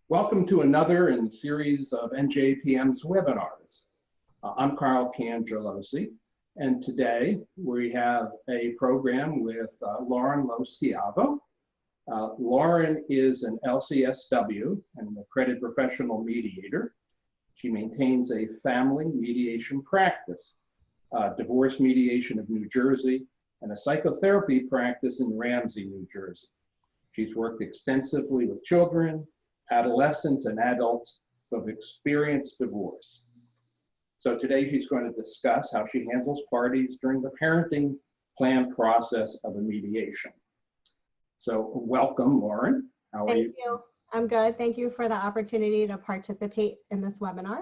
Welcome to another in the series of NJAPM's webinars. I'm Cangelosi, and today we have a program with LoSchiavo. Lauren is an LCSW and an accredited professional mediator. She maintains a family mediation practice, divorce mediation of New Jersey, and a psychotherapy practice in Ramsey, New Jersey. She's worked extensively with children, adolescents, and adults who have experienced divorce. So today she's going to discuss how she handles parties during the parenting plan process of a mediation. So welcome, Lauren. How are you? Thank you. I'm good. Thank you for the opportunity to participate in this webinar.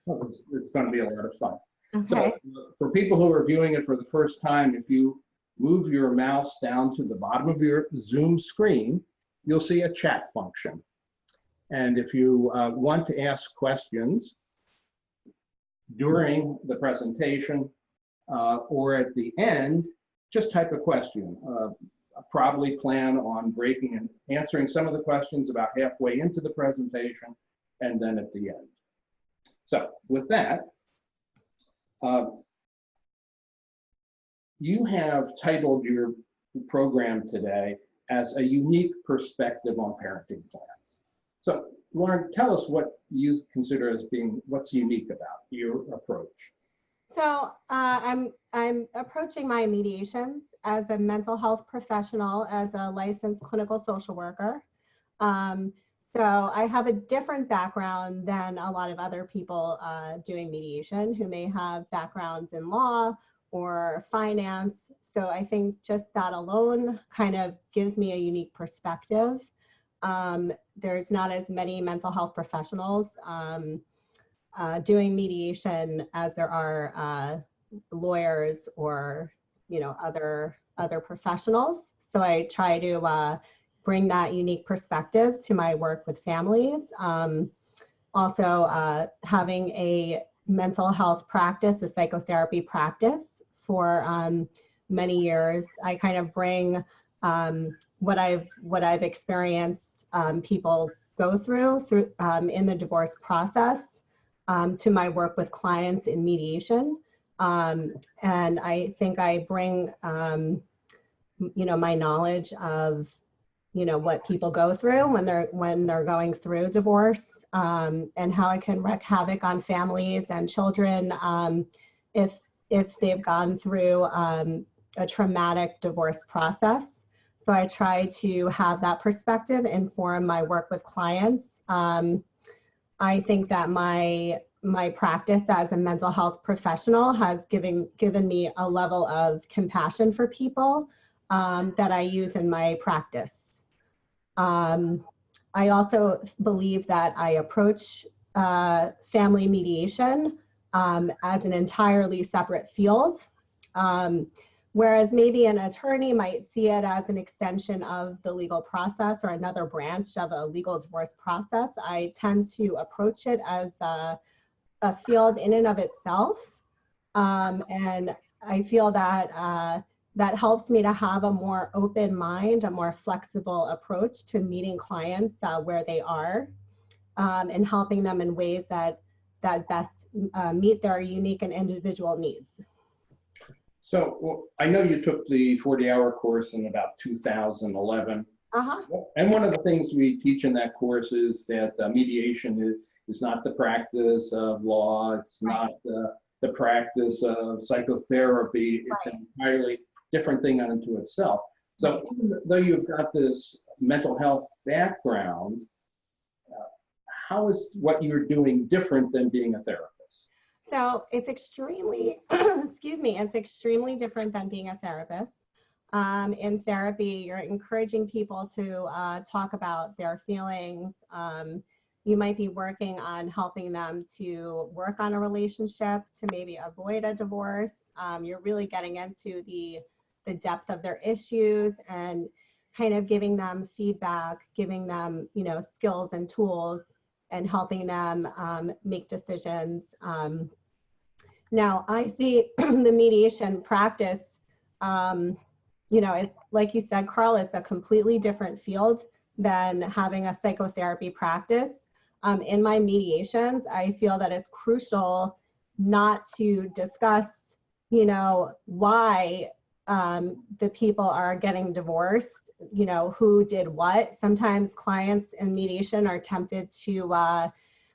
Well, it's going to be a lot of fun. Okay. So for people who are viewing it for the first time, if you move your mouse down to the bottom of your Zoom screen, you'll see a chat function. And if you want to ask questions during the presentation or at the end, just type a question. I probably plan on breaking and answering some of the questions about halfway into the presentation and then at the end. So with that, you have titled your program today as a unique perspective on parenting plans. So Lauren, tell us what you consider as being what's unique about your approach. So I'm approaching my mediations as a mental health professional, as a licensed clinical social worker. So I have a different background than a lot of other people doing mediation who may have backgrounds in law or finance. So I think just that alone kind of gives me a unique perspective. There's not as many mental health professionals doing mediation as there are lawyers or other professionals. So I try to bring that unique perspective to my work with families. Also having a mental health practice, a psychotherapy practice for many years, I kind of bring what I've experienced people go through in the divorce process to my work with clients in mediation. And I think I bring, my knowledge of, what people go through when they're going through divorce, and how it can wreak havoc on families and children if they've gone through a traumatic divorce process. So I try to have that perspective inform my work with clients. I think that my practice as a mental health professional has given me a level of compassion for people that I use in my practice. I also believe that I approach family mediation as an entirely separate field. Whereas maybe an attorney might see it as an extension of the legal process or another branch of a legal divorce process, I tend to approach it as a field in and of itself. And I feel that that helps me to have a more open mind, a more flexible approach to meeting clients where they are, and helping them in ways that best meet their unique and individual needs. So I know you took the 40-hour course in about 2011. And one of the things we teach in that course is that mediation is not the practice of law. It's not the practice of psychotherapy. It's an entirely different thing unto itself. So even though you've got this mental health background, how is what you're doing different than being a therapist? So it's extremely, it's extremely different than being a therapist. In therapy, you're encouraging people to talk about their feelings. You might be working on helping them to work on a relationship, to maybe avoid a divorce. You're really getting into the depth of their issues and kind of giving them feedback, giving them, skills and tools, and helping them make decisions. Now, I see the mediation practice, it's like you said, Carl, it's a completely different field than having a psychotherapy practice. in my mediations, I feel that it's crucial not to discuss, you know, why the people are getting divorced, you know, who did what. Sometimes clients in mediation are tempted to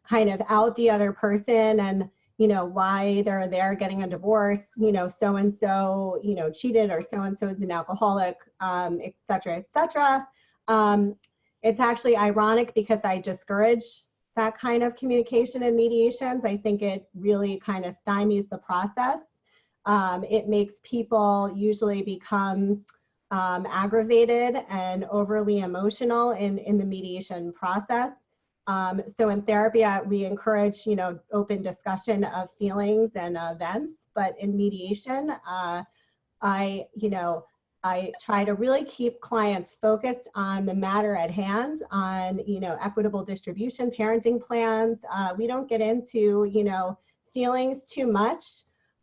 kind of out the other person and, you know, why they're there getting a divorce, you know, so-and-so, you know, cheated, or so-and-so is an alcoholic, et cetera, et cetera. It's actually ironic because I discourage that kind of communication in mediations. I think it really kind of stymies the process. It makes people usually become aggravated and overly emotional in the mediation process. So in therapy, we encourage, you know, open discussion of feelings and events, but in mediation, I try to really keep clients focused on the matter at hand, on, you know, equitable distribution, parenting plans. We don't get into, you know, feelings too much.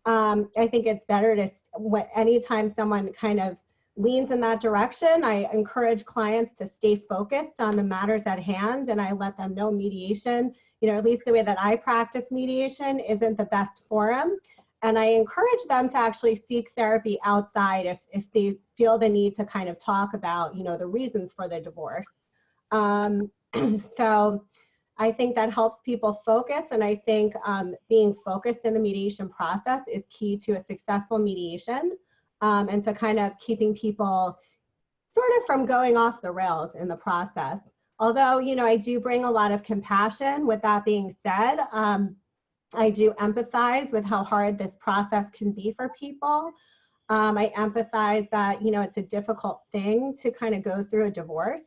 I think it's better to, anytime someone kind of leans in that direction, I encourage clients to stay focused on the matters at hand, and I let them know mediation, you know, at least the way that I practice mediation, isn't the best forum. And I encourage them to actually seek therapy outside if they feel the need to kind of talk about, you know, the reasons for the divorce. So I think that helps people focus, and I think being focused in the mediation process is key to a successful mediation, and to kind of keeping people sort of from going off the rails in the process. Although, you know, I do bring a lot of compassion. With that being said, I do empathize with how hard this process can be for people. I empathize that, you know, it's a difficult thing to kind of go through a divorce.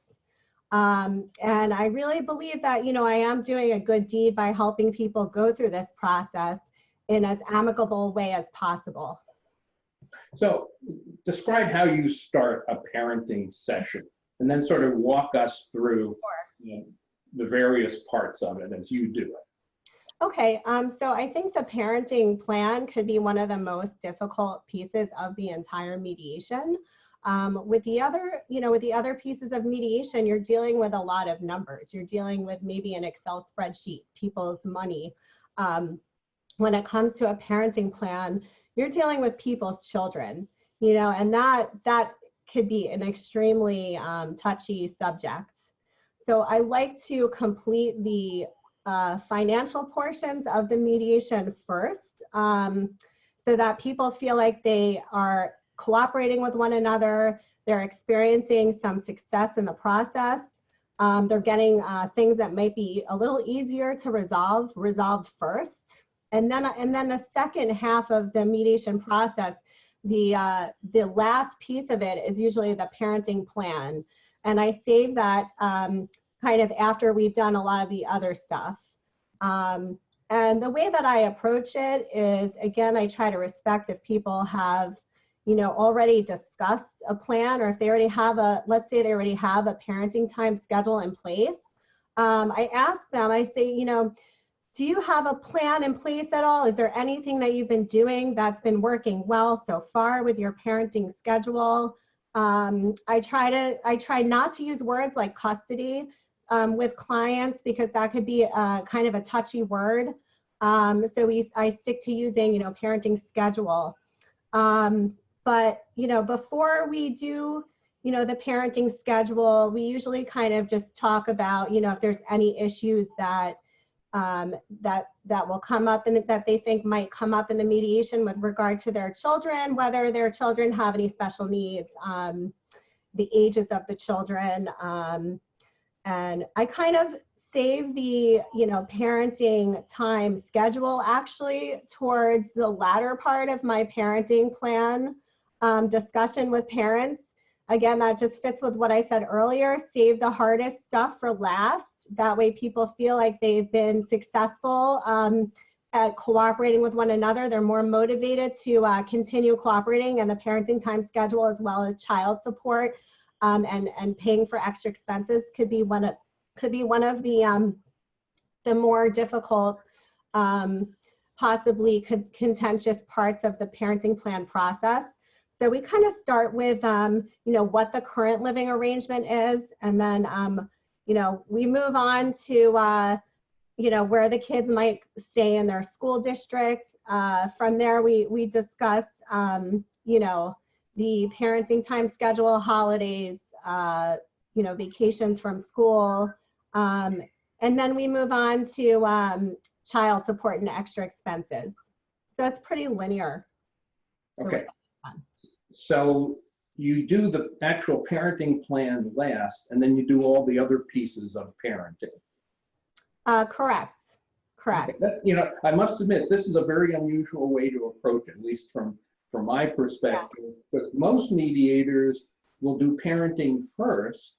And I really believe that, you know, I am doing a good deed by helping people go through this process in as amicable way as possible. So describe how you start a parenting session, and then sort of walk us through the various parts of it as you do it. Okay, so I think the parenting plan could be one of the most difficult pieces of the entire mediation. With the other pieces of mediation, you're dealing with a lot of numbers. You're dealing with maybe an Excel spreadsheet, people's money. When it comes to a parenting plan, you're dealing with people's children, you know, and that could be an extremely touchy subject. So I like to complete the financial portions of the mediation first, so that people feel like they are cooperating with one another, they're experiencing some success in the process, they're getting things that might be a little easier to resolved first. And then the second half of the mediation process, the last piece of it is usually the parenting plan. And I save that kind of after we've done a lot of the other stuff. And the way that I approach it is, again, I try to respect if people have, you know, already discussed a plan, or if they already have let's say they already have a parenting time schedule in place. I ask them, I say, you know, do you have a plan in place at all? Is there anything that you've been doing that's been working well so far with your parenting schedule? I try not to use words like custody with clients, because that could be kind of a touchy word. So I stick to using, you know, parenting schedule. But, you know, before we do, you know, the parenting schedule, we usually kind of just talk about, you know, if there's any issues that will come up and that they think might come up in the mediation with regard to their children, whether their children have any special needs, the ages of the children. And I kind of save the, you know, parenting time schedule actually towards the latter part of my parenting plan discussion with parents. Again, that just fits with what I said earlier, save the hardest stuff for last. That way people feel like they've been successful at cooperating with one another. They're more motivated to continue cooperating, and the parenting time schedule, as well as child support and paying for extra expenses, could be one of the more difficult, possibly contentious parts of the parenting plan process. So we kind of start with, you know, what the current living arrangement is, and then, you know, we move on to where the kids might stay in their school district. From there, we discuss, the parenting time schedule, holidays, vacations from school. And then we move on to child support and extra expenses. So it's pretty linear. Okay. So you do the actual parenting plan last, and then you do all the other pieces of parenting. Correct. Okay. That, I must admit, this is a very unusual way to approach it, at least from my perspective, because most mediators will do parenting first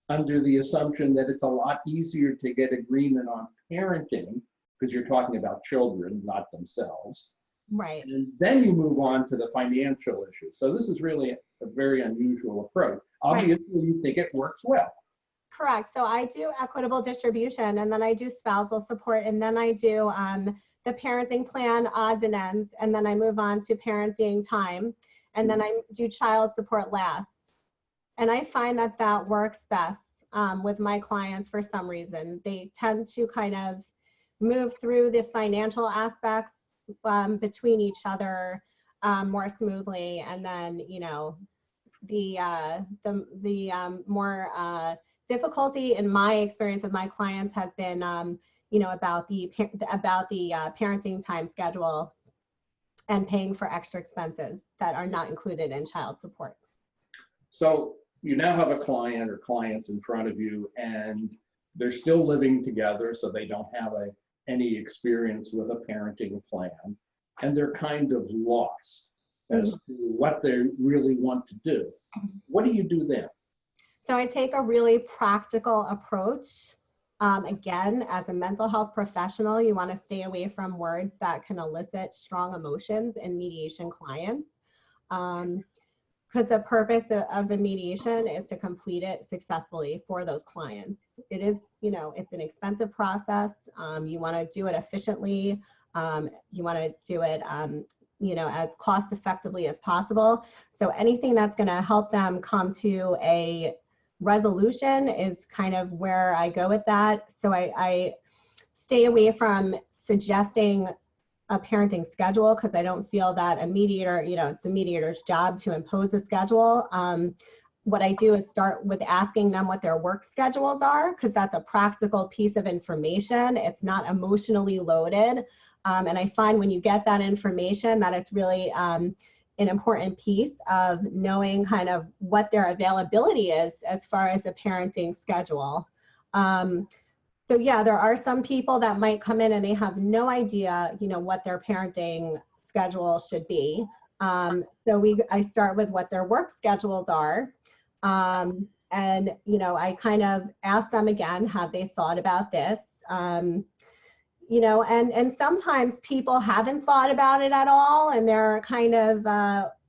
under the assumption that it's a lot easier to get agreement on parenting because you're talking about children, not themselves. Right. And then you move on to the financial issues. So this is really a very unusual approach. Obviously, you think it works well. Correct. So I do equitable distribution, and then I do spousal support, and then I do the parenting plan, odds and ends, and then I move on to parenting time, and then I do child support last. And I find that that works best with my clients for some reason. They tend to kind of move through the financial aspects between each other more smoothly, and then the more difficulty in my experience with my clients has been about the parenting time schedule and paying for extra expenses that are not included in child support. So you now have a client or clients in front of you, and they're still living together, so they don't have any experience with a parenting plan, and they're kind of lost as to what they really want to do. What do you do then? So I take a really practical approach. Again, as a mental health professional, you want to stay away from words that can elicit strong emotions in mediation clients. Because the purpose of the mediation is to complete it successfully for those clients. It is, it's an expensive process. You want to do it efficiently. You want to do it, as cost effectively as possible. So anything that's going to help them come to a resolution is kind of where I go with that. So I stay away from suggesting a parenting schedule because I don't feel that a mediator, it's the mediator's job to impose a schedule. What I do is start with asking them what their work schedules are, because that's a practical piece of information. It's not emotionally loaded. And I find when you get that information that it's really an important piece of knowing kind of what their availability is as far as a parenting schedule. So yeah, there are some people that might come in and they have no idea, what their parenting schedule should be. So I start with what their work schedules are. And, I kind of ask them again, have they thought about this? And sometimes people haven't thought about it at all. And they're kind of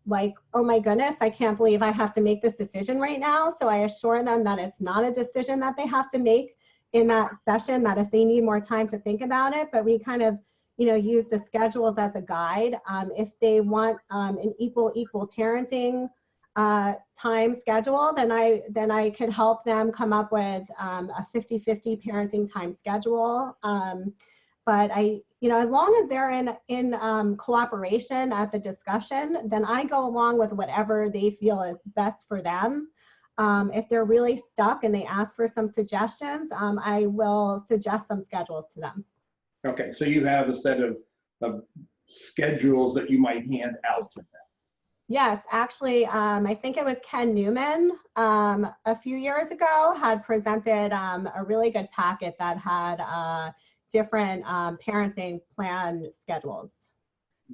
like, oh my goodness, I can't believe I have to make this decision right now. So I assure them that it's not a decision that they have to make in that session, that if they need more time to think about it, but we kind of, use the schedules as a guide. If they want an equal parenting time schedule, then I could help them come up with a 50-50 parenting time schedule. But as long as they're in cooperation at the discussion, then I go along with whatever they feel is best for them. If they're really stuck and they ask for some suggestions, I will suggest some schedules to them. Okay, so you have a set of schedules that you might hand out to them. Yes, actually, I think it was Ken Newman a few years ago had presented a really good packet that had different parenting plan schedules.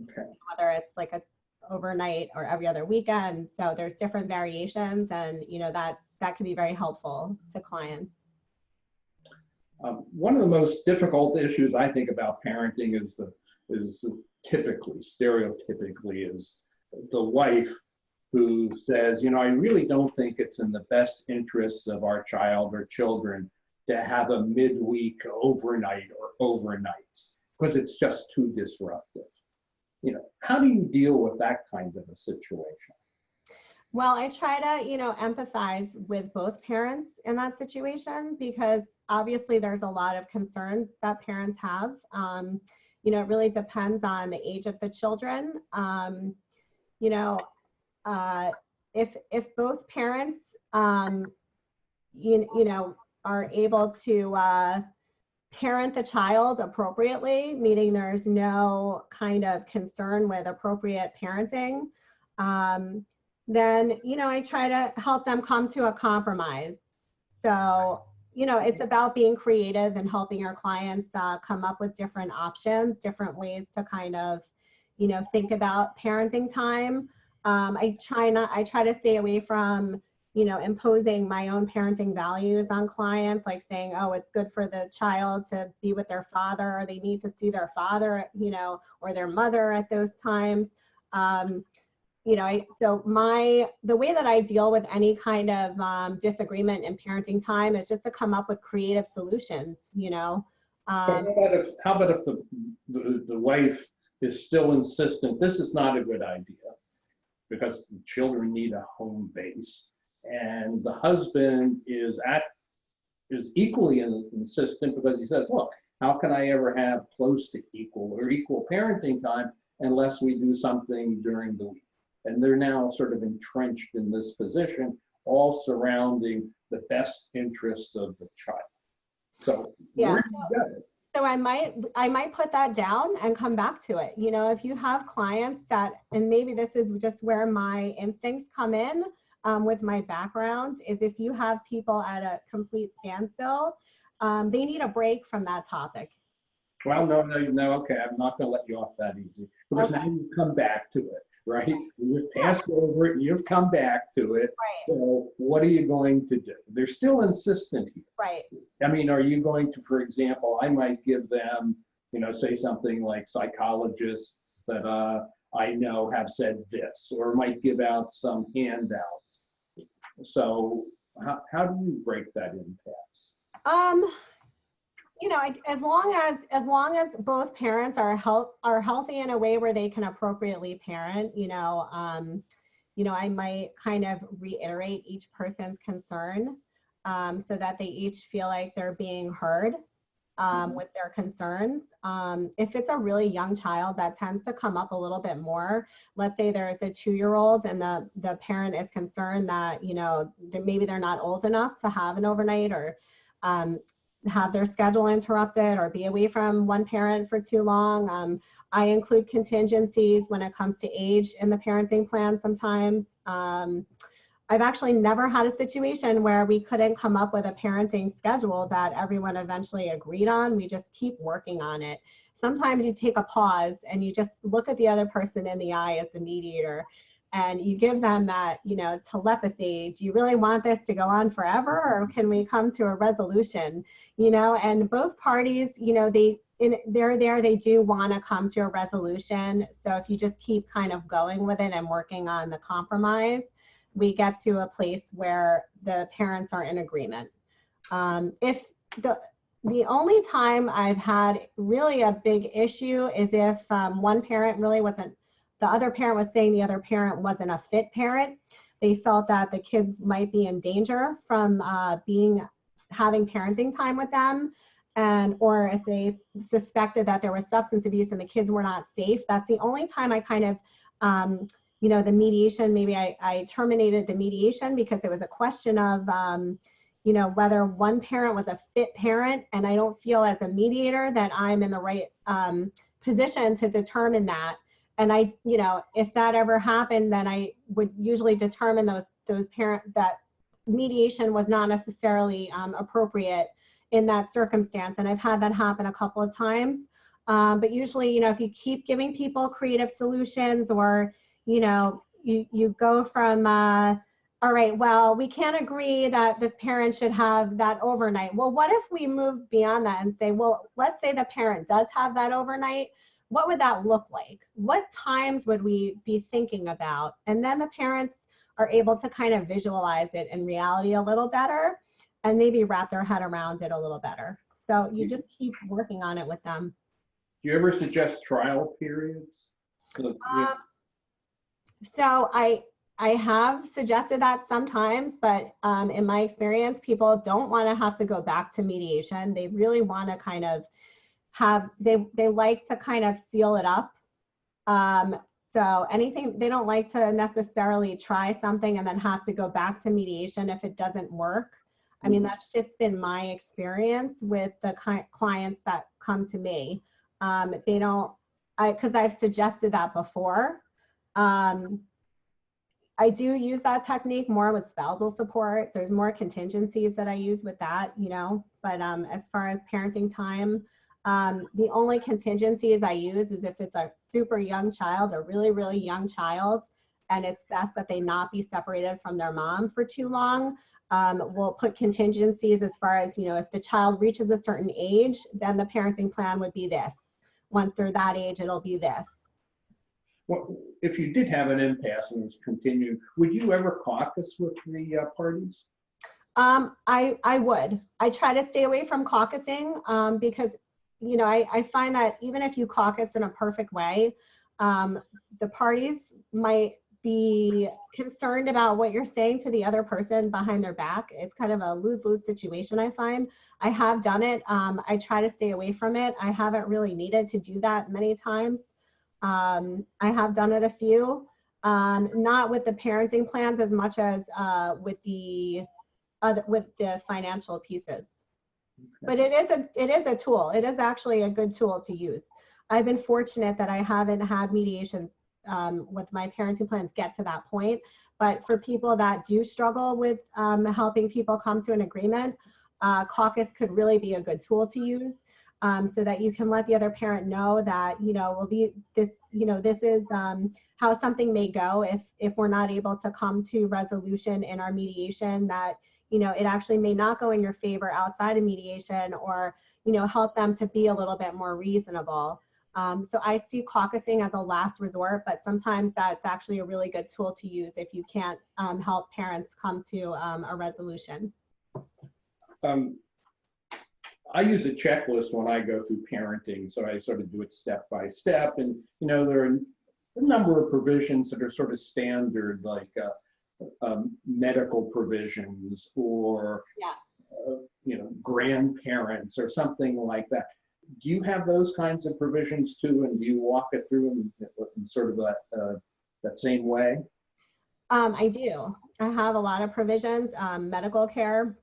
Okay. Whether it's like a overnight or every other weekend. So there's different variations, and that can be very helpful to clients. One of the most difficult issues I think about parenting is stereotypically is the wife who says, I really don't think it's in the best interests of our child or children to have a midweek overnight or overnights because it's just too disruptive. How do you deal with that kind of a situation? Well, I try to, empathize with both parents in that situation because, obviously there's a lot of concerns that parents have. You know, it really depends on the age of the children. You know, if both parents, you know, are able to parent the child appropriately, meaning there's no kind of concern with appropriate parenting, then, you know, I try to help them come to a compromise. So, you know, it's about being creative and helping our clients come up with different options, different ways to kind of, you know, think about parenting time. I try to stay away from, you know, imposing my own parenting values on clients, like saying, oh, it's good for the child to be with their father, or they need to see their father, you know, or their mother at those times. You know, the way that I deal with any kind of disagreement in parenting time is just to come up with creative solutions, you know. But how about if the wife is still insistent, this is not a good idea because the children need a home base, and the husband is equally insistent because he says, look, how can I ever have close to equal parenting time unless we do something during the week? And they're now sort of entrenched in this position, all surrounding the best interests of the child. So yeah, where do you go? so I might put that down and come back to it. You know, if you have clients that, and maybe this is just where my instincts come in with my background, is if you have people at a complete standstill, they need a break from that topic. Well, no, okay, I'm not going to let you off that easy, because now you come back to it, right? You've passed over it, and you've come back to it. Right. So what are you going to do? They're still insistent here. Right. I mean, are you going to, for example, I might give them, you know, say something like psychologists that I know have said this, or might give out some handouts. So how do you break that impasse? You know, as long as both parents are healthy in a way where they can appropriately parent, you know, I might kind of reiterate each person's concern, so that they each feel like they're being heard with their concerns. If it's a really young child, that tends to come up a little bit more. Let's say there's a 2-year-old and the parent is concerned that, you know, maybe they're not old enough to have an overnight, or have their schedule interrupted, or be away from one parent for too long. I include contingencies when it comes to age in the parenting plan sometimes. I've actually never had a situation where we couldn't come up with a parenting schedule that everyone eventually agreed on. We just keep working on it. Sometimes you take a pause and you just look at the other person in the eye as the mediator, and you give them that, you know, telepathy. Do you really want this to go on forever, or can we come to a resolution? You know, and both parties, you know, they do want to come to a resolution. So if you just keep kind of going with it and working on the compromise, we get to a place where the parents are in agreement. If the only time I've had really a big issue is if one parent really wasn't, the other parent was saying the other parent wasn't a fit parent. They felt that the kids might be in danger from having parenting time with them, or if they suspected that there was substance abuse and the kids were not safe. That's the only time I kind of, you know, the mediation, maybe I terminated the mediation because it was a question of, you know, whether one parent was a fit parent, and I don't feel as a mediator that I'm in the right position to determine that. And I, you know, if that ever happened, then I would usually determine those parents that mediation was not necessarily appropriate in that circumstance. And I've had that happen a couple of times. But usually, you know, if you keep giving people creative solutions, or, you know, you go from, all right, well, we can't agree that this parent should have that overnight. Well, what if we move beyond that and say, well, let's say the parent does have that overnight. What would that look like? What times would we be thinking about? And then the parents are able to kind of visualize it in reality a little better, and maybe wrap their head around it a little better. So you just keep working on it with them. Do you ever suggest trial periods? So I have suggested that sometimes, but in my experience, people don't want to have to go back to mediation. They really want to kind of have, they like to kind of seal it up. So anything, they don't like to necessarily try something and then have to go back to mediation if it doesn't work. I mean, that's just been my experience with the clients that come to me. They don't, because I've suggested that before. I do use that technique more with spousal support. There's more contingencies that I use with that, you know, but as far as parenting time, the only contingencies I use is if it's a super young child, a really, really young child, and it's best that they not be separated from their mom for too long. We'll put contingencies as far as, you know, if the child reaches a certain age, then the parenting plan would be this. Once they're that age, it'll be this. Well, if you did have an impasse and it's continued, would you ever caucus with the parties? I would. I try to stay away from caucusing because, you know, I find that even if you caucus in a perfect way, the parties might be concerned about what you're saying to the other person behind their back. It's kind of a lose-lose situation, I find. I have done it. I try to stay away from it. I haven't really needed to do that many times. I have done it a few, not with the parenting plans as much as with the financial pieces. But it is a tool. It is actually a good tool to use. I've been fortunate that I haven't had mediations with my parenting plans get to that point. But for people that do struggle with helping people come to an agreement, caucus could really be a good tool to use. So that you can let the other parent know that, you know, well, this is how something may go if we're not able to come to resolution in our mediation, that, you know, it actually may not go in your favor outside of mediation, or, you know, help them to be a little bit more reasonable. So I see caucusing as a last resort, but sometimes that's actually a really good tool to use if you can't help parents come to a resolution. I use a checklist when I go through parenting, so I sort of do it step by step. And, you know, there are a number of provisions that are sort of standard, like medical provisions, or, you know, grandparents or something like that. Do you have those kinds of provisions too? And do you walk it through in sort of that same way? I do. I have a lot of provisions, medical care.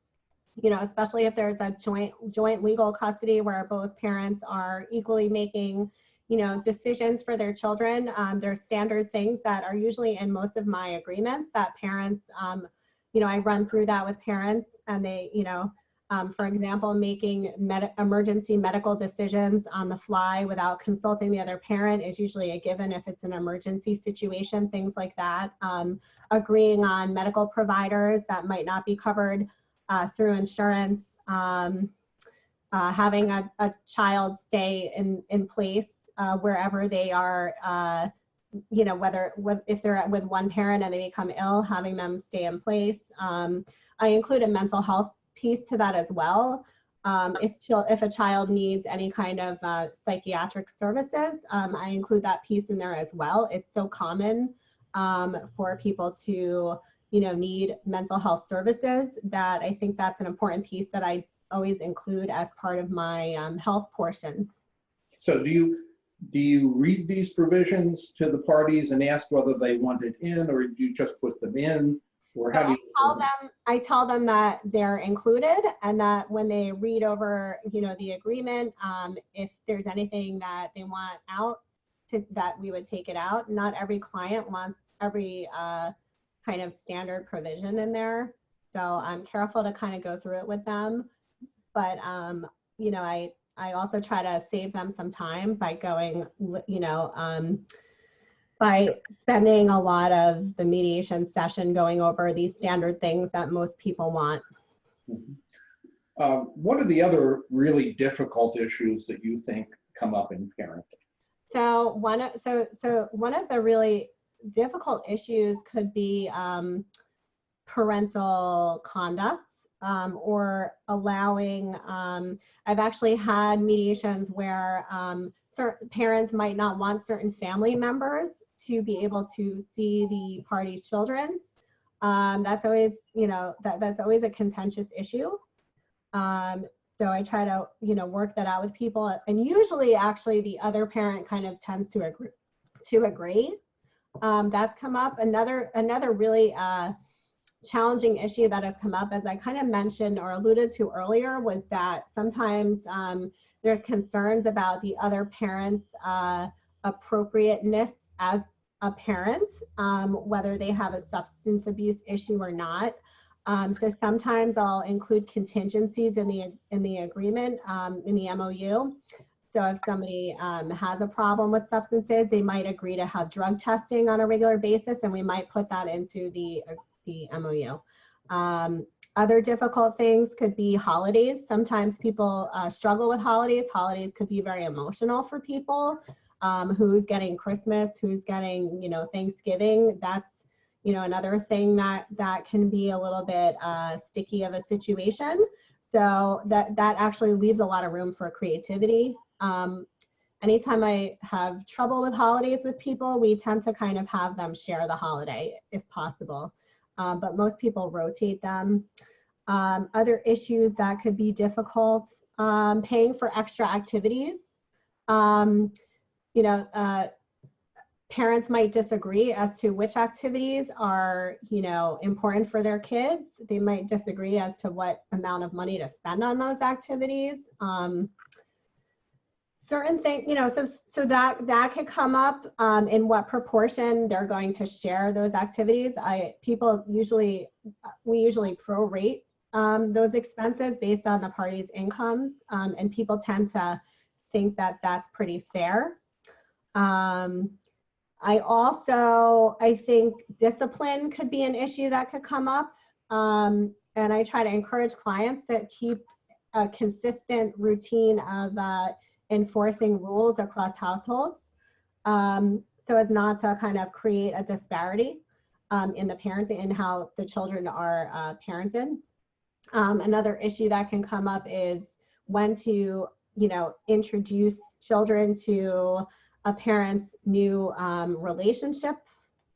You know, especially if there's a joint legal custody where both parents are equally making, you know, decisions for their children. There's standard things that are usually in most of my agreements that parents, you know, I run through that with parents, and they, you know, for example, making emergency medical decisions on the fly without consulting the other parent is usually a given if it's an emergency situation, things like that. Agreeing on medical providers that might not be covered through insurance, having a child stay in place wherever they are, you know, if they're with one parent and they become ill, having them stay in place. I include a mental health piece to that as well. If a child needs any kind of psychiatric services, I include that piece in there as well. It's so common for people to, you know, need mental health services, that I think that's an important piece that I always include as part of my health portion. So do you read these provisions to the parties and ask whether they want it in, or do you just put them in, or how do you? I tell them that they're included, and that when they read over, you know, the agreement, if there's anything that they want out, that we would take it out. Not every client wants every kind of standard provision in there. So I'm careful to kind of go through it with them. But, you know, I also try to save them some time by going, you know, by spending a lot of the mediation session going over these standard things that most people want. What are the other really difficult issues that you think come up in parenting? So one of the really difficult issues could be parental conduct, or allowing, I've actually had mediations where certain parents might not want certain family members to be able to see the party's children. That's always, that's always a contentious issue. So I try to, work that out with people, and usually actually the other parent kind of tends to agree. That's come up. Another really challenging issue that has come up, as I kind of mentioned or alluded to earlier, was that sometimes there's concerns about the other parent's appropriateness as a parent, whether they have a substance abuse issue or not. So sometimes I'll include contingencies in the agreement, in the MOU. So if somebody has a problem with substances, they might agree to have drug testing on a regular basis, and we might put that into the MOU. Other difficult things could be holidays. Sometimes people struggle with holidays. Holidays could be very emotional for people. Who's getting Christmas, who's getting, Thanksgiving. That's, another thing that can be a little bit sticky of a situation. So that actually leaves a lot of room for creativity. Anytime I have trouble with holidays with people, we tend to kind of have them share the holiday if possible. But most people rotate them. Other issues that could be difficult, paying for extra activities. Parents might disagree as to which activities are, important for their kids. They might disagree as to what amount of money to spend on those activities. Certain things, so that could come up, in what proportion they're going to share those activities. We usually prorate those expenses based on the party's incomes, and people tend to think that that's pretty fair. I think discipline could be an issue that could come up. And I try to encourage clients to keep a consistent routine of enforcing rules across households, so as not to kind of create a disparity in the parenting and how the children are parented. Another issue that can come up is when to, introduce children to a parent's new relationship.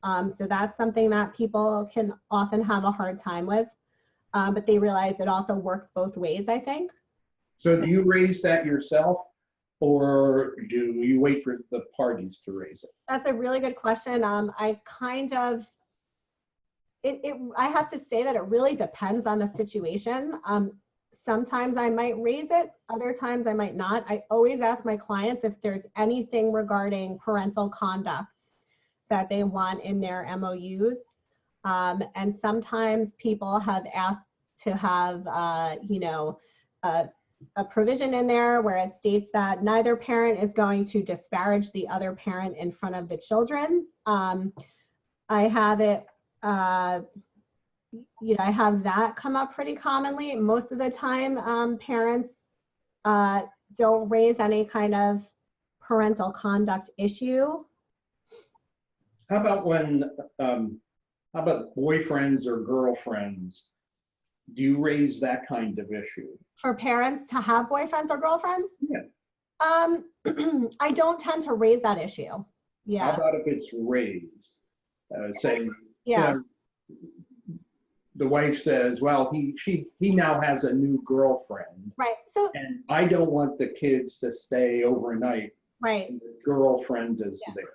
So that's something that people can often have a hard time with, but they realize it also works both ways, I think. So do you raise that yourself, or do you wait for the parties to raise it? That's a really good question. I have to say that it really depends on the situation. Sometimes I might raise it, other times I might not. I always ask my clients if there's anything regarding parental conduct that they want in their MOUs. And sometimes people have asked to have, a provision in there where it states that neither parent is going to disparage the other parent in front of the children. I have it, I have that come up pretty commonly. Most of the time, parents don't raise any kind of parental conduct issue. How about how about boyfriends or girlfriends? Do you raise that kind of issue? For parents to have boyfriends or girlfriends? Yeah. I don't tend to raise that issue. Yeah. How about if it's raised? Saying, yeah. The wife says, well, he now has a new girlfriend. Right. So, and I don't want the kids to stay overnight. Right. And the girlfriend is there.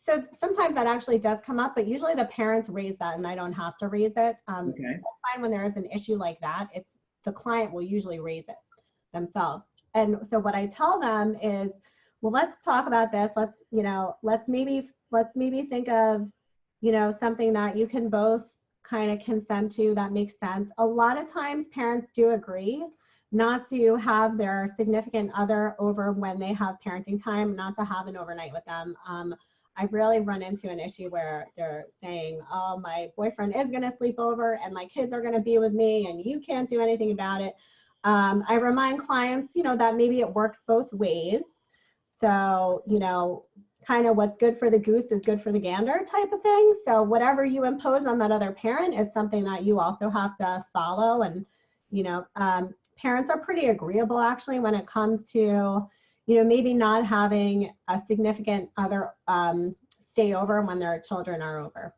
So sometimes that actually does come up, but usually the parents raise that and I don't have to raise it. Okay. I find when there is an issue like that, it's the client will usually raise it themselves. And so what I tell them is, well, let's talk about this. Let's maybe think of, something that you can both kind of consent to that makes sense. A lot of times parents do agree not to have their significant other over when they have parenting time, not to have an overnight with them. I've rarely run into an issue where they're saying, oh, my boyfriend is going to sleep over and my kids are going to be with me and you can't do anything about it. I remind clients, that maybe it works both ways. So, kind of what's good for the goose is good for the gander type of thing. So whatever you impose on that other parent is something that you also have to follow. And, parents are pretty agreeable actually when it comes to, maybe not having a significant other stay over when their children are over.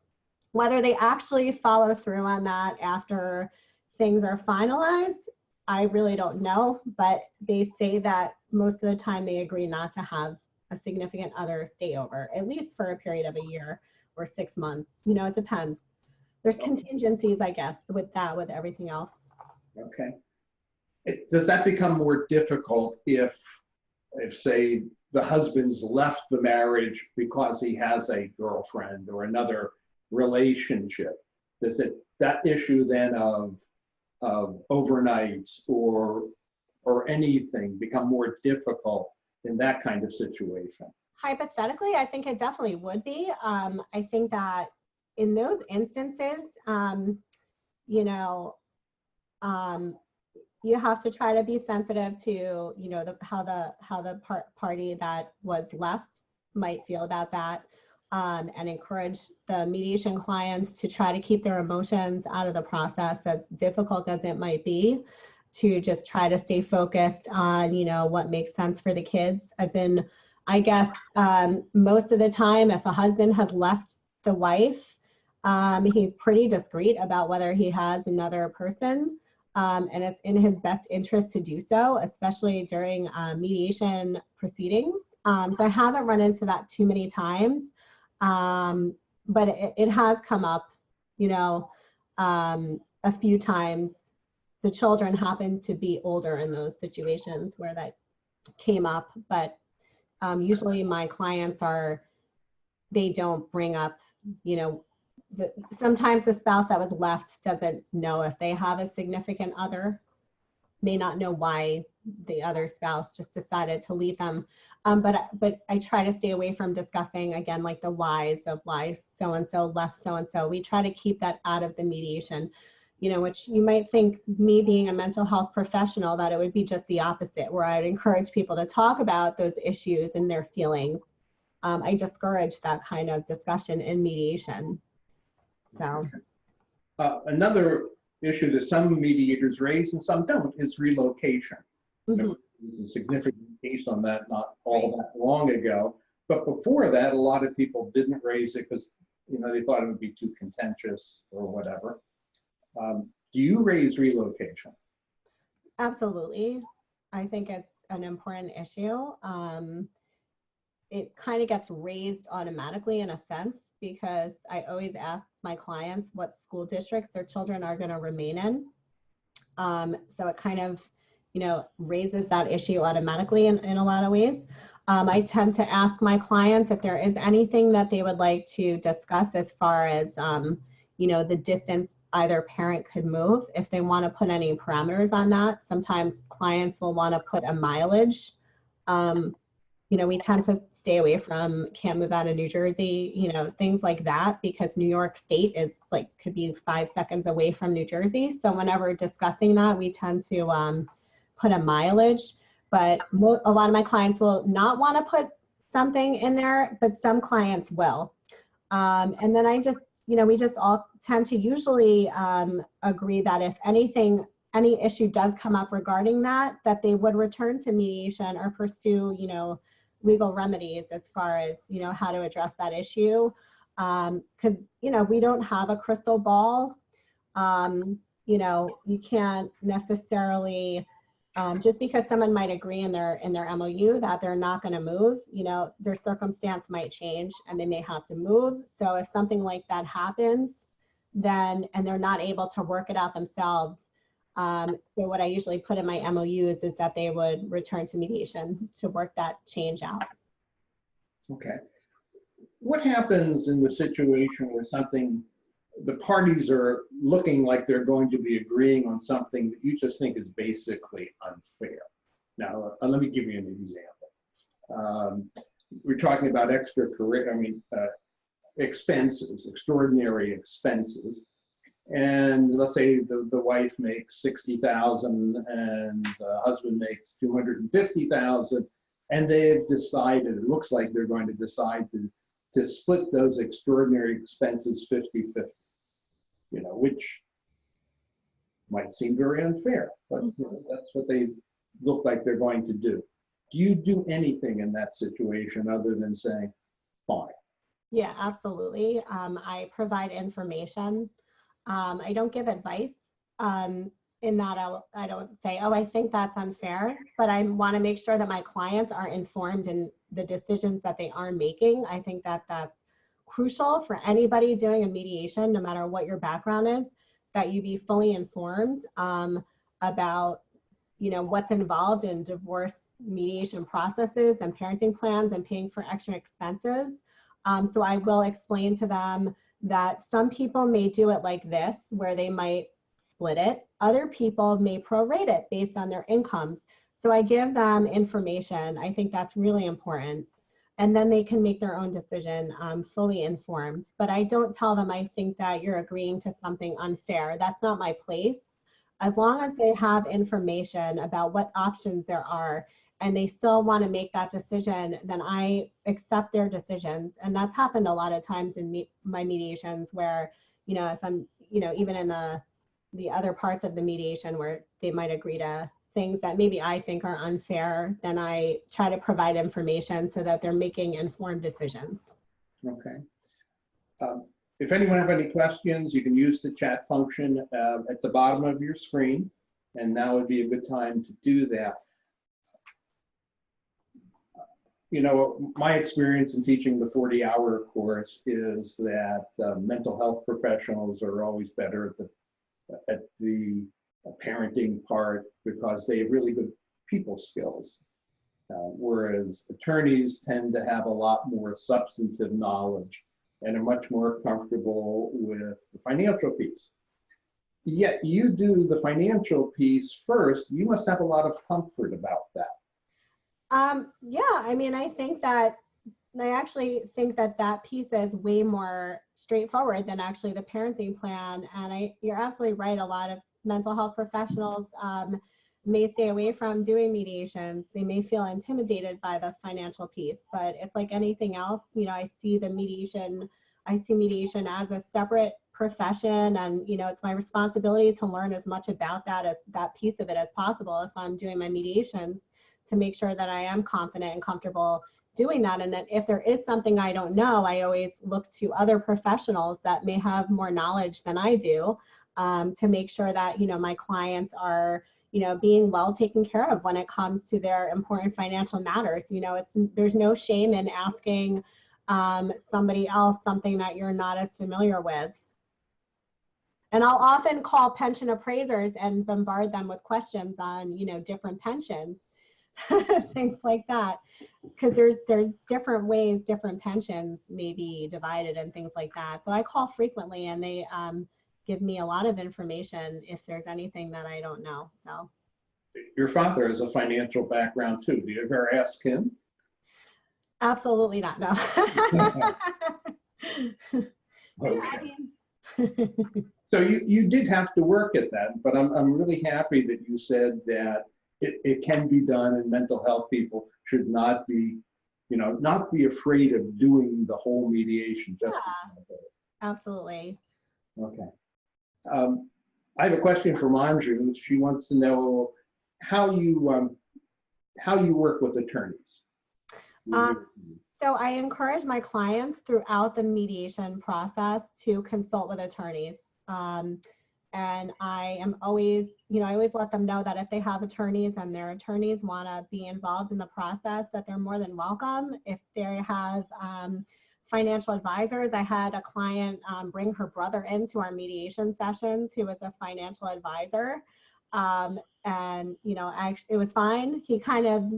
Whether they actually follow through on that after things are finalized, I really don't know, but they say that most of the time they agree not to have a significant other stay over, at least for a period of a year or 6 months. You know, it depends. There's contingencies, I guess, with that, with everything else. Okay. Does that become more difficult if say the husband's left the marriage because he has a girlfriend or another relationship? Does that issue then of overnights or anything become more difficult in that kind of situation? Hypothetically, I think it definitely would be. I think that in those instances, you know, you have to try to be sensitive to, you know, how the party that was left might feel about that, and encourage the mediation clients to try to keep their emotions out of the process, as difficult as it might be, to just try to stay focused on, you know, what makes sense for the kids. I guess, most of the time, if a husband has left the wife, he's pretty discreet about whether he has another person. And it's in his best interest to do so, especially during mediation proceedings. So I haven't run into that too many times, but it has come up, you know, a few times. The children happen to be older in those situations where that came up, but usually my clients they don't bring up, you know, sometimes the spouse that was left doesn't know if they have a significant other, may not know why the other spouse just decided to leave them. But I try to stay away from discussing, again, like the whys of why so-and-so left so-and-so. We try to keep that out of the mediation, you know, which you might think, me being a mental health professional, that it would be just the opposite, where I'd encourage people to talk about those issues and their feelings. I discourage that kind of discussion in mediation. So another issue that some mediators raise and some don't is relocation. Mm-hmm. There was a significant case on that not all that long ago. But before that, a lot of people didn't raise it because, you know, they thought it would be too contentious or whatever. Do you raise relocation? Absolutely. I think it's an important issue. It kind of gets raised automatically in a sense, because I always ask my clients what school districts their children are going to remain in. So it kind of, you know, raises that issue automatically in a lot of ways. I tend to ask my clients if there is anything that they would like to discuss as far as, you know, the distance either parent could move, if they want to put any parameters on that. Sometimes clients will want to put a mileage. You know, we tend to stay away from can't move out of New Jersey, you know, things like that, because New York State is like, could be 5 seconds away from New Jersey. So whenever discussing that, we tend to put a mileage, but a lot of my clients will not want to put something in there, but some clients will. And then you know, we just all tend to usually agree that if any issue does come up regarding that they would return to mediation or pursue, you know, legal remedies as far as, you know, how to address that issue. Because, you know, we don't have a crystal ball. You know, you can't necessarily, just because someone might agree in their MOU that they're not going to move, you know, their circumstance might change and they may have to move. So if something like that happens, then, and they're not able to work it out themselves, so what I usually put in my MOUs is that they would return to mediation to work that change out. Okay. What happens in the situation where the parties are looking like they're going to be agreeing on something that you just think is basically unfair? Now, let me give you an example. We're talking about expenses, extraordinary expenses. And let's say the wife makes $60,000 and the husband makes $250,000, and they've decided, it looks like they're going to decide to split those extraordinary expenses 50-50, you know, which might seem very unfair, but you know, that's what they look like they're going to do. Do you do anything in that situation other than saying, fine? Yeah, absolutely. I provide information. I don't give advice. In that I don't say, oh, I think that's unfair, but I want to make sure that my clients are informed in the decisions that they are making. I think that that's crucial for anybody doing a mediation, no matter what your background is, that you be fully informed about, you know, what's involved in divorce mediation processes and parenting plans and paying for extra expenses. So I will explain to them that some people may do it like this, where they might split it. Other people may prorate it based on their incomes. So I give them information. I think that's really important. And then they can make their own decision, fully informed. But I don't tell them, I think that you're agreeing to something unfair. That's not my place. As long as they have information about what options there are and they still want to make that decision, then I accept their decisions. And that's happened a lot of times in my mediations where, you know, if I'm, you know, even in the other parts of the mediation where they might agree to things that maybe I think are unfair, then I try to provide information so that they're making informed decisions. Okay. If anyone have any questions, you can use the chat function at the bottom of your screen, and now would be a good time to do that. You know, my experience in teaching the 40-hour course is that mental health professionals are always better at the parenting part because they have really good people skills, whereas attorneys tend to have a lot more substantive knowledge and are much more comfortable with the financial piece. Yet you do the financial piece first. You must have a lot of comfort about that. Yeah, I mean, I actually think that that piece is way more straightforward than actually the parenting plan. And you're absolutely right. A lot of mental health professionals may stay away from doing mediations. They may feel intimidated by the financial piece, but it's like anything else. You know, I see mediation as a separate profession, and you know, it's my responsibility to learn as much about that piece of it as possible if I'm doing my mediations, to make sure that I am confident and comfortable doing that. And that if there is something I don't know, I always look to other professionals that may have more knowledge than I do, to make sure that, you know, my clients are, you know, being well taken care of when it comes to their important financial matters. You know, there's no shame in asking somebody else something that you're not as familiar with. And I'll often call pension appraisers and bombard them with questions on, you know, different pensions, things like that, because there's different ways different pensions may be divided and things like that. So I call frequently, and they give me a lot of information if there's anything that I don't know. So your father has a financial background too. Do you ever ask him? Absolutely not, no. Okay. So you did have to work at that, but I'm really happy that you said that it can be done, and mental health people should not be, you know, not be afraid of doing the whole mediation. Just absolutely. Okay. I have a question for Manju. She wants to know how you work with attorneys. So I encourage my clients throughout the mediation process to consult with attorneys. And I am always, you know, I always let them know that if they have attorneys and their attorneys want to be involved in the process, that they're more than welcome. If they have financial advisors, I had a client bring her brother into our mediation sessions who was a financial advisor. And, you know, it was fine. He kind of,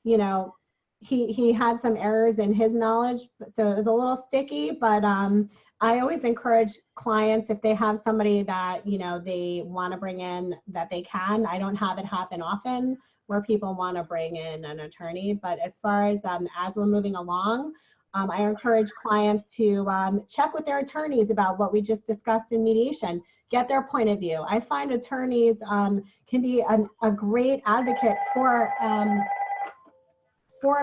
you know, he had some errors in his knowledge, so it was a little sticky, but I always encourage clients, if they have somebody that, you know, they want to bring in, that they can. I don't have it happen often where people want to bring in an attorney, but as far as we're moving along, I encourage clients to check with their attorneys about what we just discussed in mediation, get their point of view. I find attorneys can be a great advocate for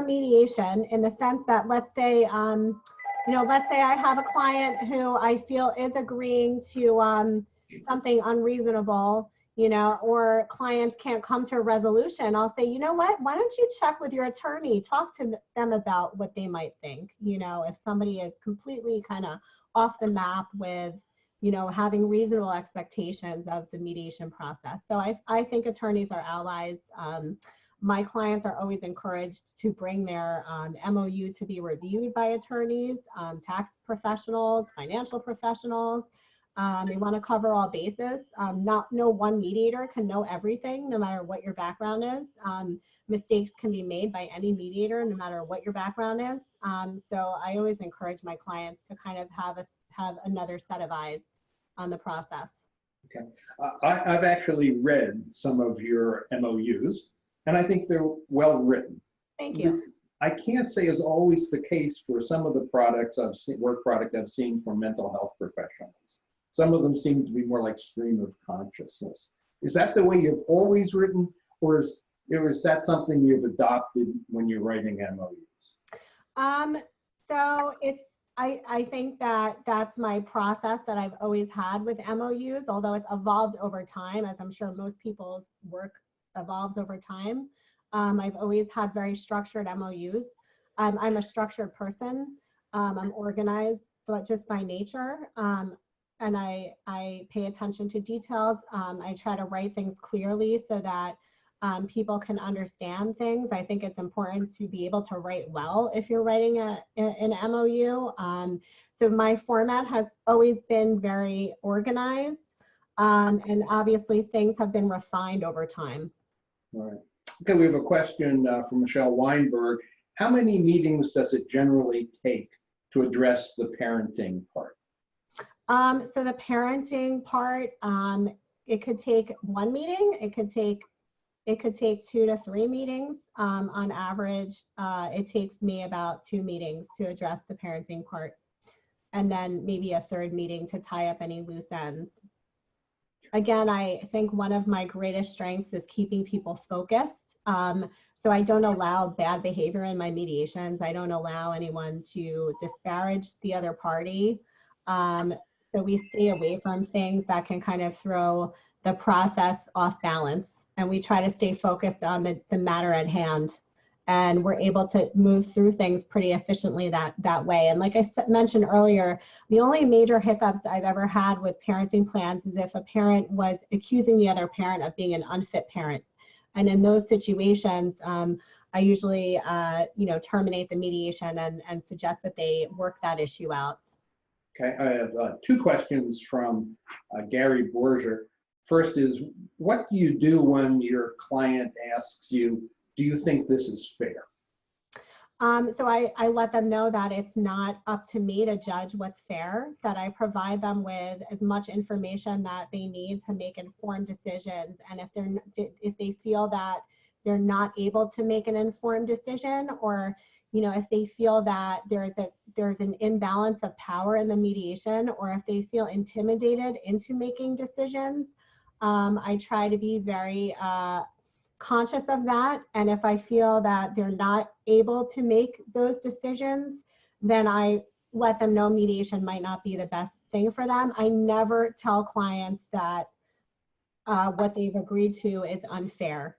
mediation, in the sense that, let's say, you know, let's say I have a client who I feel is agreeing to something unreasonable, you know, or clients can't come to a resolution, I'll say, you know what, why don't you check with your attorney, talk to them about what they might think, you know, if somebody is completely kind of off the map with, you know, having reasonable expectations of the mediation process. So I think attorneys are allies. My clients are always encouraged to bring their MOU to be reviewed by attorneys, tax professionals, financial professionals. We want to cover all bases. No one mediator can know everything, no matter what your background is. Mistakes can be made by any mediator, no matter what your background is. So I always encourage my clients to kind of have another set of eyes on the process. Okay, I've actually read some of your MOUs, and I think they're well written. Thank you. I can't say is always the case for some of the products I've seen, work product I've seen for mental health professionals. Some of them seem to be more like stream of consciousness. Is that the way you've always written, or is that something you've adopted when you're writing MOUs? So I think that that's my process that I've always had with MOUs, although it's evolved over time, as I'm sure most people's work evolves over time. I've always had very structured MOUs. I'm a structured person. I'm organized, but just by nature. And I pay attention to details. I try to write things clearly so that people can understand things. I think it's important to be able to write well if you're writing an MOU. So my format has always been very organized, and obviously things have been refined over time. All right. Okay, we have a question from Michelle Weinberg. How many meetings does it generally take to address the parenting part? So the parenting part, it could take one meeting. It could take 2 to 3 meetings. On average, it takes me about 2 meetings to address the parenting part, and then maybe a 3rd meeting to tie up any loose ends. Again, I think one of my greatest strengths is keeping people focused. So I don't allow bad behavior in my mediations. I don't allow anyone to disparage the other party. So we stay away from things that can kind of throw the process off balance. And we try to stay focused on the matter at hand. And we're able to move through things pretty efficiently that way. And like I mentioned earlier, the only major hiccups I've ever had with parenting plans is if a parent was accusing the other parent of being an unfit parent. And in those situations, I usually terminate the mediation and suggest that they work that issue out. Okay, I have 2 questions from Gary Borger. First is, what do you do when your client asks you, do you think this is fair? So I let them know that it's not up to me to judge what's fair, that I provide them with as much information that they need to make informed decisions. And if they feel that they're not able to make an informed decision, or if they feel that there's an imbalance of power in the mediation, or if they feel intimidated into making decisions, I try to be very conscious of that. And if I feel that they're not able to make those decisions, then I let them know mediation might not be the best thing for them. I never tell clients that what they've agreed to is unfair.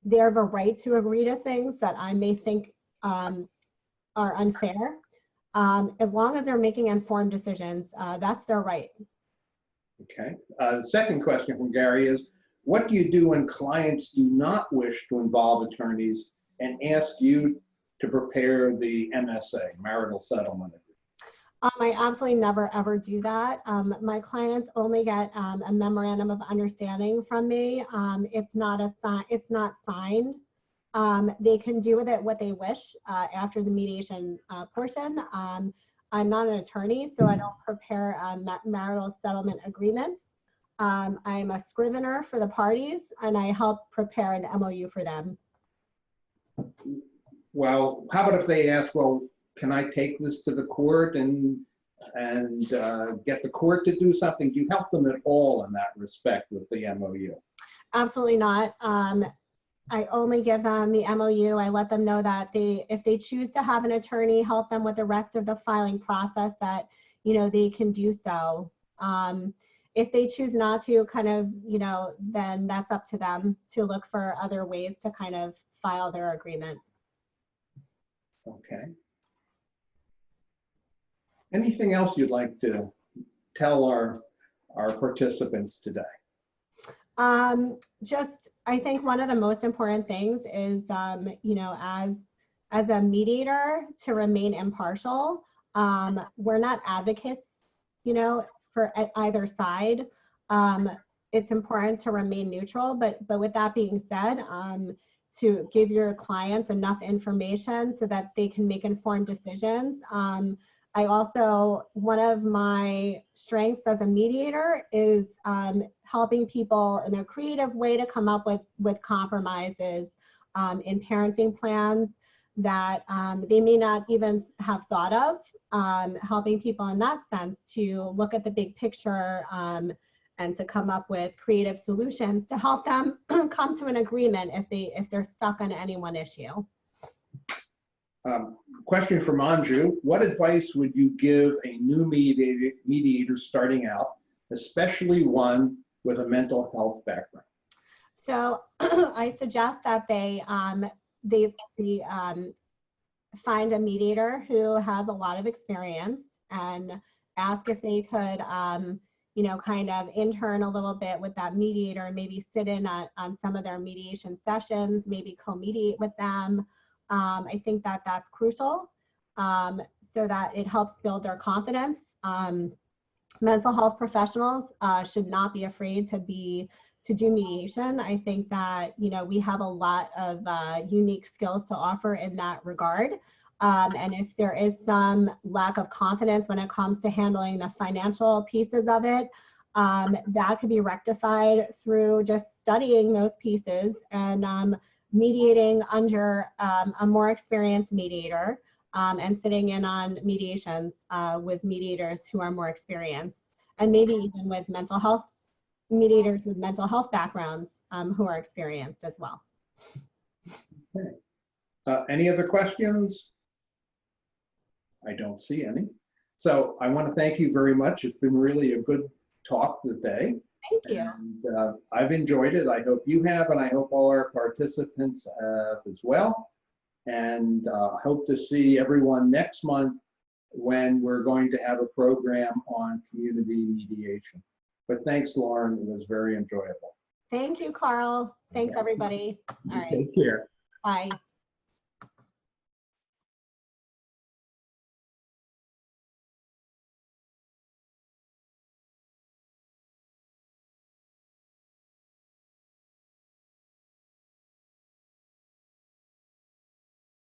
They have a right to agree to things that I may think are unfair. As long as they're making informed decisions, that's their right. Okay. The second question from Gary is, what do you do when clients do not wish to involve attorneys and ask you to prepare the MSA, marital settlement agreement? I absolutely never ever do that. My clients only get a memorandum of understanding from me. It's not signed. They can do with it what they wish after the mediation portion. I'm not an attorney, so I don't prepare marital settlement agreements. I'm a scrivener for the parties, and I help prepare an MOU for them. Well, how about if they ask, well, can I take this to the court and get the court to do something? Do you help them at all in that respect with the MOU? Absolutely not. I only give them the MOU. I let them know that if they choose to have an attorney help them with the rest of the filing process, that they can do so. if they choose not to, kind of, you know, then that's up to them to look for other ways to kind of file their agreement. Okay. Anything else you'd like to tell our participants today? Just, I think one of the most important things is, you know, as a mediator, to remain impartial. We're not advocates, you know, for either side. It's important to remain neutral, but with that being said, to give your clients enough information so that they can make informed decisions. I also, one of my strengths as a mediator is helping people in a creative way to come up with compromises in parenting plans that they may not even have thought of, helping people in that sense to look at the big picture and to come up with creative solutions to help them come to an agreement if they're stuck on any one issue. Question from Anju. What advice would you give a new mediator starting out, especially one with a mental health background? So I suggest that they find a mediator who has a lot of experience and ask if they could, you know, kind of intern a little bit with that mediator and maybe sit in on some of their mediation sessions, maybe co-mediate with them. I think that that's crucial, so that it helps build their confidence. Mental health professionals should not be afraid to do mediation. I think that, you know, we have a lot of unique skills to offer in that regard. And if there is some lack of confidence when it comes to handling the financial pieces of it, that could be rectified through just studying those pieces and mediating under a more experienced mediator, and sitting in on mediations with mediators who are more experienced, and maybe even with mental health mediators with mental health backgrounds who are experienced as well. Okay. Any other questions? I don't see any. So I want to thank you very much. It's been really a good talk today. Thank you. And, I've enjoyed it. I hope you have, and I hope all our participants have as well. And hope to see everyone next month when we're going to have a program on community mediation. But thanks, Lauren. It was very enjoyable. Thanks, Carl. Thanks, everybody. All right. Take care. Bye.